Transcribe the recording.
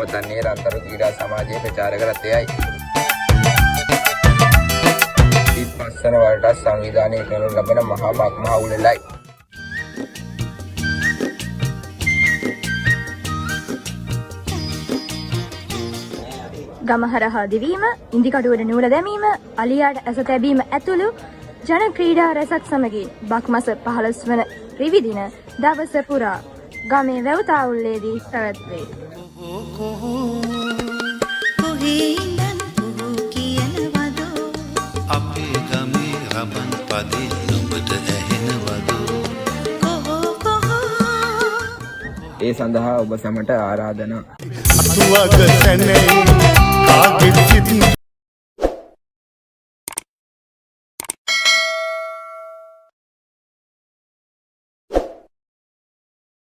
නවතන්නේ රන්තර ක්‍රීඩා සමාජයේ ප්‍රචාරක රථයයි. පස්සන වලට සංවිධානය කරනු ලබන මහා බක්මහා උළෙලයි. ගම හරහා දිවීම, ඉන්දිකටුවට නූල දැමීම, අලියාට ඇස තැබීම ඇතුළු ජන ක්‍රීඩා රැසක් සමගින් බක්මස 15 වන රිවිදින දවස පුරා ගමේ වැව්තාවුල්ලේදී පැවැත්වේ. අපේ ගමේ රබන් පදේ නුඹට ඇහෙනවද? ඒ සඳහා ඔබ සැමට ආරාධනා. අතුවක සැනේ කාගෙත් සිත්